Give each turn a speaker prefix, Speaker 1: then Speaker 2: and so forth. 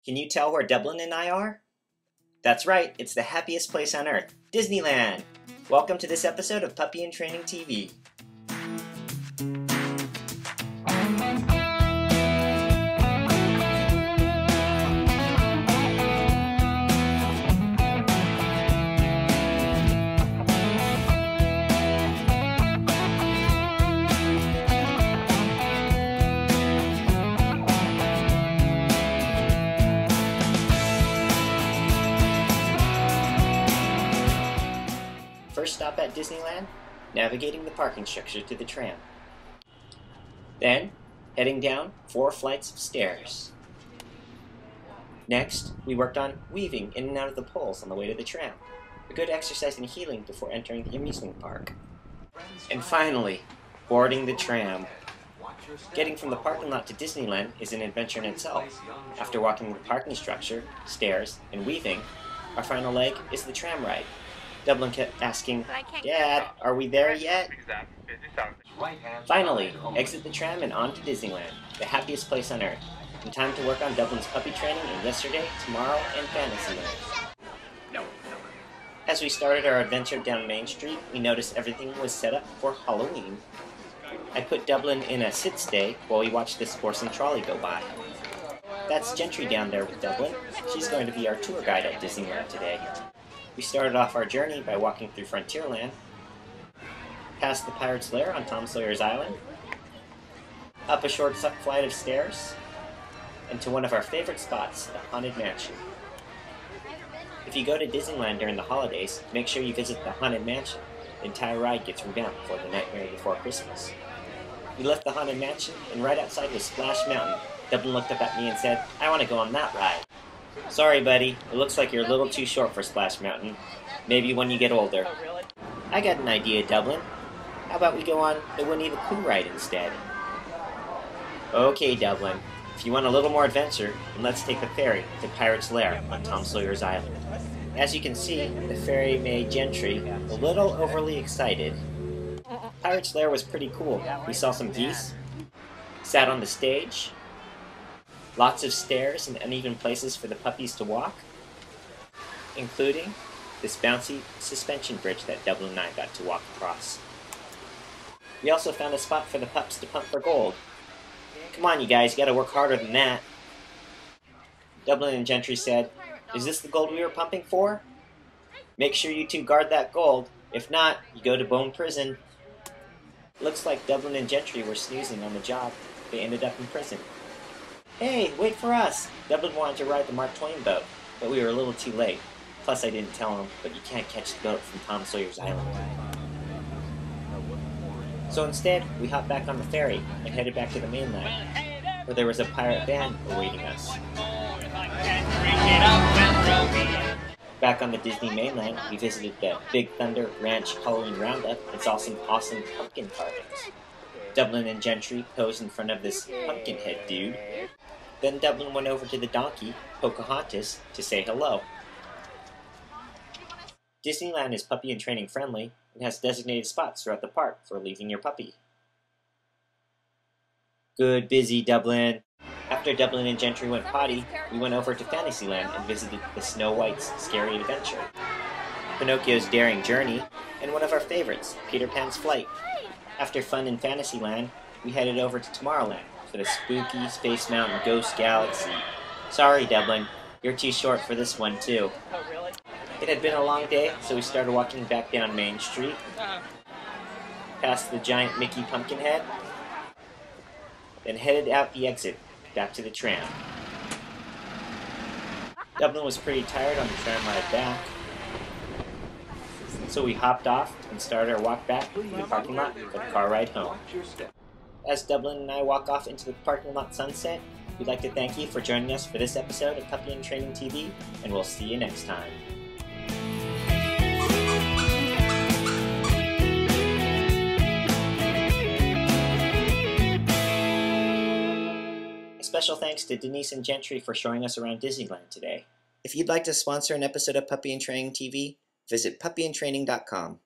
Speaker 1: Can you tell where Dublin and I are? That's right, it's the happiest place on earth, Disneyland! Welcome to this episode of Puppy in Training TV. First stop at Disneyland, navigating the parking structure to the tram. Then, heading down 4 flights of stairs. Next, we worked on weaving in and out of the poles on the way to the tram, a good exercise in healing before entering the amusement park. And finally, boarding the tram. Getting from the parking lot to Disneyland is an adventure in itself. After walking the parking structure, stairs, and weaving, our final leg is the tram ride. Dublin kept asking, "Dad, are we there yet?" Finally, exit the tram and on to Disneyland, the happiest place on earth. And time to work on Dublin's puppy training in yesterday, tomorrow, and Fantasyland. As we started our adventure down Main Street, we noticed everything was set up for Halloween. I put Dublin in a sit-stay while we watched this horse and trolley go by. That's Gentry down there with Dublin. She's going to be our tour guide at Disneyland today. We started off our journey by walking through Frontierland, past the Pirate's Lair on Tom Sawyer's Island, up a short flight of stairs, and to one of our favorite spots, the Haunted Mansion. If you go to Disneyland during the holidays, make sure you visit the Haunted Mansion. The entire ride gets revamped for the Nightmare Before Christmas. We left the Haunted Mansion, and right outside was Splash Mountain. Dublin looked up at me and said, "I want to go on that ride." Sorry, buddy. It looks like you're a little too short for Splash Mountain. Maybe when you get older. I got an idea, Dublin. How about we go on the Winnie the Pooh ride instead? Okay, Dublin. If you want a little more adventure, then let's take the ferry to Pirate's Lair on Tom Sawyer's Island. As you can see, the ferry made Gentry a little overly excited. Pirate's Lair was pretty cool. We saw some geese, sat on the stage, lots of stairs and uneven places for the puppies to walk, including this bouncy suspension bridge that Dublin and I got to walk across. We also found a spot for the pups to pump for gold. Come on, you guys, you gotta work harder than that. Dublin and Gentry said, "Is this the gold we were pumping for? Make sure you two guard that gold. If not, you go to Bone Prison." Looks like Dublin and Gentry were snoozing on the job. They ended up in prison. "Hey, wait for us!" Dublin wanted to ride the Mark Twain boat, but we were a little too late. Plus I didn't tell him, but you can't catch the boat from Tom Sawyer's Island. So instead, we hopped back on the ferry and headed back to the mainland, where there was a pirate band awaiting us. Back on the Disney mainland, we visited the Big Thunder Ranch Halloween Roundup and saw some awesome pumpkin carvings. Dublin and Gentry posed in front of this pumpkin head dude. Then Dublin went over to the donkey, Pocahontas, to say hello. Disneyland is puppy and training friendly and has designated spots throughout the park for leaving your puppy. Good busy, Dublin. After Dublin and Gentry went potty, we went over to Fantasyland and visited the Snow White's Scary Adventure, Pinocchio's Daring Journey, and one of our favorites, Peter Pan's Flight. After fun in Fantasyland, we headed over to Tomorrowland for the spooky Space Mountain Ghost Galaxy. Sorry, Dublin, you're too short for this one, too. It had been a long day, so we started walking back down Main Street, past the giant Mickey Pumpkinhead, then headed out the exit, back to the tram. Dublin was pretty tired on the tram ride back, so we hopped off and started our walk back to the parking lot for the car ride home. As Dublin and I walk off into the parking lot sunset, we'd like to thank you for joining us for this episode of Puppy in Training TV, and we'll see you next time. A special thanks to Denise and Gentry for showing us around Disneyland today. If you'd like to sponsor an episode of Puppy in Training TV, visit puppyintraining.com.